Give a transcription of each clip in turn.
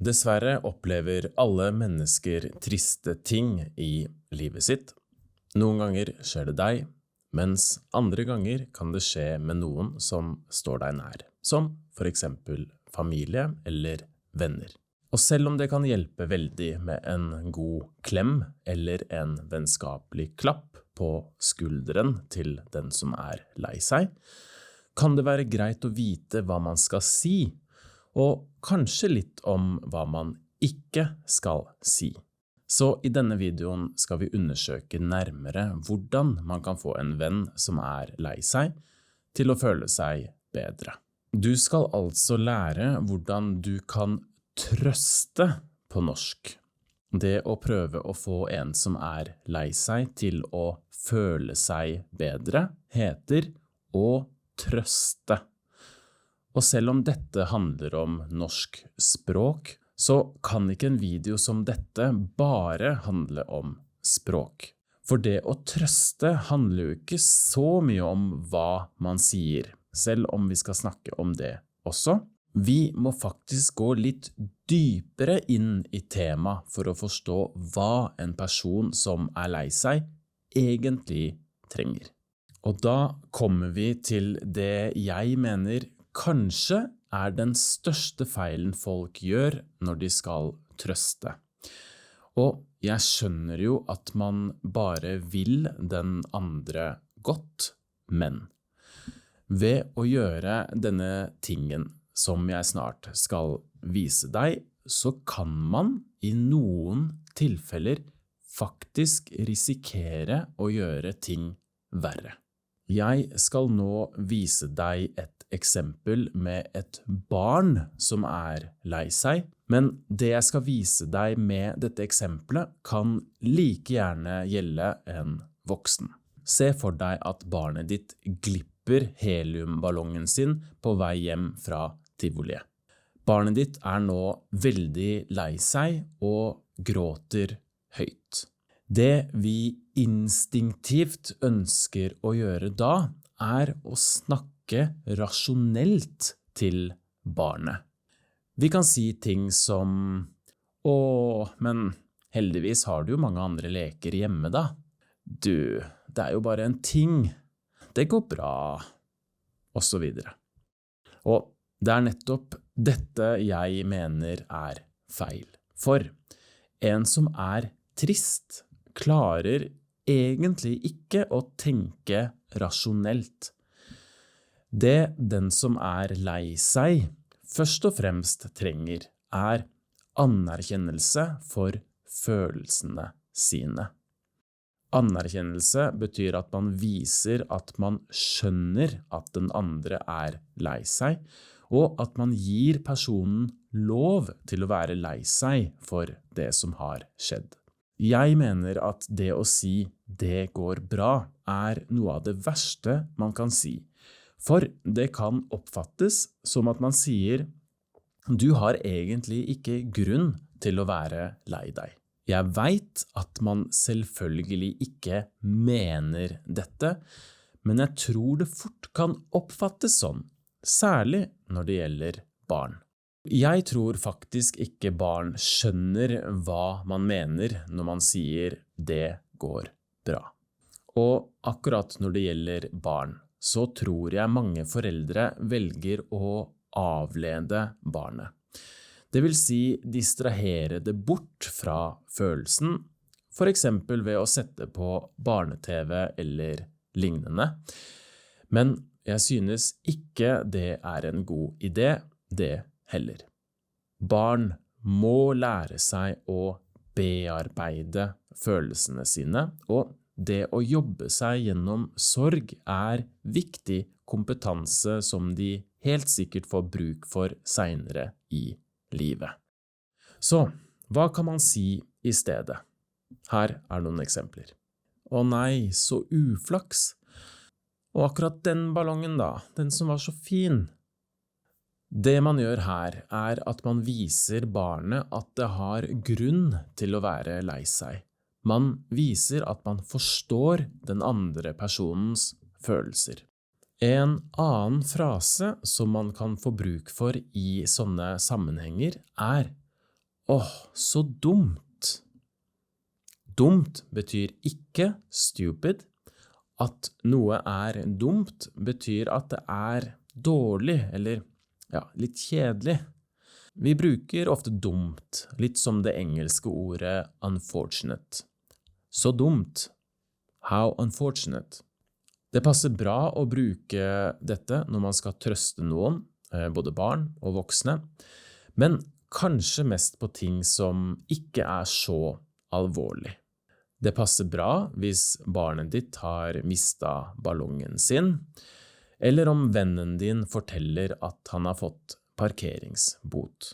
Dessverre opplever alle mennesker triste ting i livet sitt. Noen ganger skjer det deg, mens andre ganger kan det skje med noen som står deg nær, som for eksempel familie eller venner. Og selv om det kan hjelpe veldig med en god klem eller en vennskapelig klapp på skulderen til den som er lei seg, kan det være greit å vite hva man skal si, og kanskje litt om hva man ikke skal si. Så i denne videoen skal vi undersøke nærmere hvordan man kan få en venn som er lei seg, til å føle seg bedre. Du skal altså lære hvordan du kan trøste på norsk. Det å prøve å få en som er lei seg til å føle seg bedre, heter å trøste. Og selv om dette handler om norsk språk, så kan ikke en video som dette bare handle om språk. For det å trøste handler jo ikke så mye om hva man sier, selv om vi skal snakke om det også. Vi må faktisk gå litt dypere inn i tema for å forstå hva en person som er lei seg egentlig trenger. Og da kommer vi til det jeg mener kanskje er den største feilen folk gjør når de skal trøste. Og jeg skjønner jo at man bare vil den andre godt, men ved å gjøre denne tingen som jeg snart skal vise deg, så kan man i noen tilfeller faktisk risikere å gjøre ting verre. Jeg skal nå vise deg et eksempel med et barn som er lei seg, men det jeg skal vise deg med dette eksempelet kan like gjerne gjelde en voksen. Se for deg at barnet ditt glipper heliumballongen sin på vei hjem fra tivoliet. Barnet ditt er nå veldig lei seg og gråter høyt. Det vi instinktivt ønsker å gjøre da, er å snakke rasjonelt til barnet. Vi kan si ting som men heldigvis har du jo mange andre leker hjemme da. Du, det er jo bare en ting. Det går bra. Og så videre. Og det er nettopp dette jeg mener er feil. For en som er trist, klarer egentlig ikke å tenke rasjonelt. Det den som er lei seg først og fremst trenger er anerkjennelse for følelsene sine. Anerkjennelse betyr at man viser at man skjønner at den andre er lei seg, og at man gir personen lov til å være lei seg for det som har skjedd. Jeg mener at det å si «det går bra» er noe av det verste man kan si, for det kan oppfattes som at man sier «du har egentlig ikke grunn til å være lei deg». Jeg vet at man selvfølgelig ikke mener dette, men jeg tror det fort kan oppfattes sånn, særlig når det gjelder barn. Jeg tror faktisk ikke barn skjønner hva man mener når man sier «det går bra». Og akkurat når det gjelder barn, så tror jeg mange foreldre velger å avlede barnet. Det vil si distrahere det bort fra følelsen, for eksempel ved å sette på barne-TV eller lignende. Men jeg synes ikke det er en god idé, det heller. Barn må lære seg å bearbeide følelsene sine, og det å jobbe seg gjennom sorg er viktig kompetanse som de helt sikkert får bruk for senere i livet. Så, hva kan man si i stedet? Her er noen eksempler. Å nei, så uflaks. Og akkurat den ballongen da, den som var så fin. Det man gjør her er at man viser barnet at det har grunn til å være lei seg. Man viser at man forstår den andre personens følelser. En annen frase som man kan få bruk for i sånne sammenhenger er Åh, så dumt. Dumt betyr ikke stupid. At noe er dumt betyr at det er dårlig, eller litt kjedelig. Vi bruker ofte dumt, litt som det engelske ordet unfortunate. Så dumt. How unfortunate. Det passer bra å bruke dette når man skal trøste noen, både barn og voksne, men kanskje mest på ting som ikke er så alvorlig. Det passer bra hvis barnet ditt har mistet ballongen sin, eller om vennen din forteller at han har fått parkeringsbot.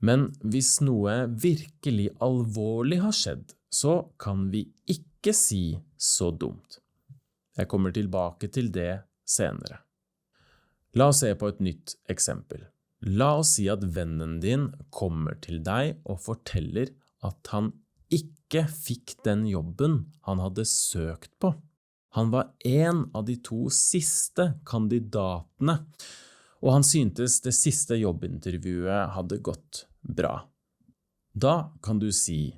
Men hvis noe virkelig alvorlig har skjedd, så kan vi ikke si så dumt. Jeg kommer tilbake til det senere. La oss se på et nytt eksempel. La oss si at vennen din kommer til deg og forteller at han ikke fikk den jobben han hadde søkt på. Han var en av de 2 siste kandidatene, og han syntes det siste jobbintervjuet hadde gått bra. Da kan du si,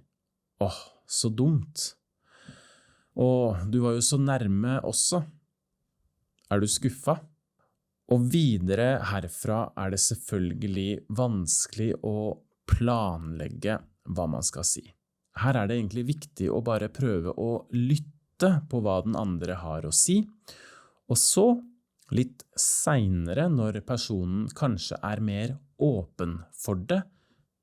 åh, så dumt. Og du var jo så nærme også. Er du skuffet? Og videre herfra er det selvfølgelig vanskelig å planlegge hva man skal si. Her er det egentlig viktig å bare prøve å lytte på hva den andre har å si, og så, litt senere når personen kanskje er mer åpen for det,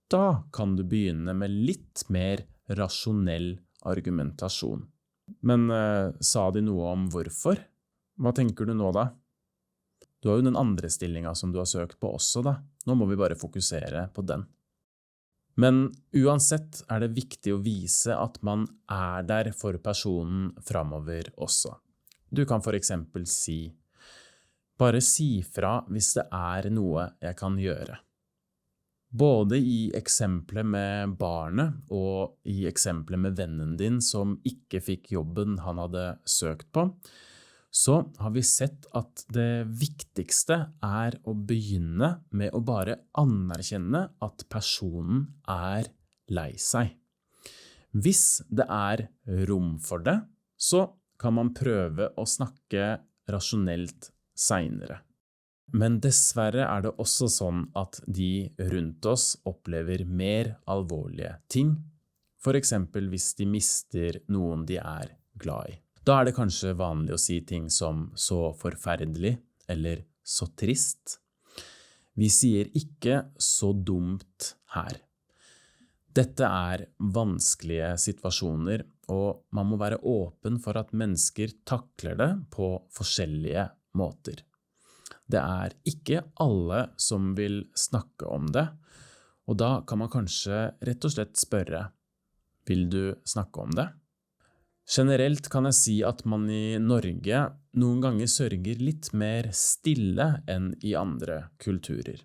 da kan du begynne med litt mer rasjonell argumentasjon. Men sa de noe om hvorfor? Hva tenker du nå da? Du har jo den andre stillingen som du har søkt på også da. Nå må vi bare fokusere på den. Men uansett er det viktig å vise at man er der for personen fremover også. Du kan for eksempel si, bare si fra hvis det er noe jeg kan gjøre. Både i eksempelet med barnet og i eksempelet med vennen din som ikke fikk jobben han hadde søkt på, så har vi sett at det viktigste er å begynne med å bare anerkjenne at personen er lei seg. Hvis det er rom for det, så kan man prøve å snakke rasjonelt senere. Men dessverre er det også sånn at de rundt oss opplever mer alvorlige ting, for eksempel hvis de mister noen de er glad i. Da er det kanskje vanlig å si ting som så forferdelig eller så trist. Vi sier ikke så dumt her. Dette er vanskelige situasjoner, og man må være åpen for at mennesker takler det på forskjellige måter. Det er ikke alle som vil snakke om det, og da kan man kanskje rett og slett spørre, vil du snakke om det? Generelt kan jeg si at man i Norge noen ganger sørger litt mer stille enn i andre kulturer.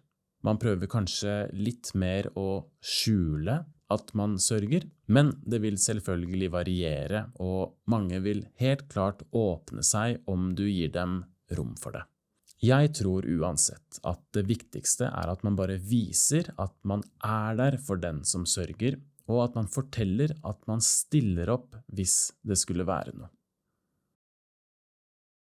Man prøver kanskje litt mer å skjule at man sørger, men det vil selvfølgelig variere, og mange vil helt klart åpne seg om du gir dem rom for det. Jeg tror uansett at det viktigste er at man bare viser at man er der for den som sørger, og at man forteller at man stiller opp hvis det skulle være noe.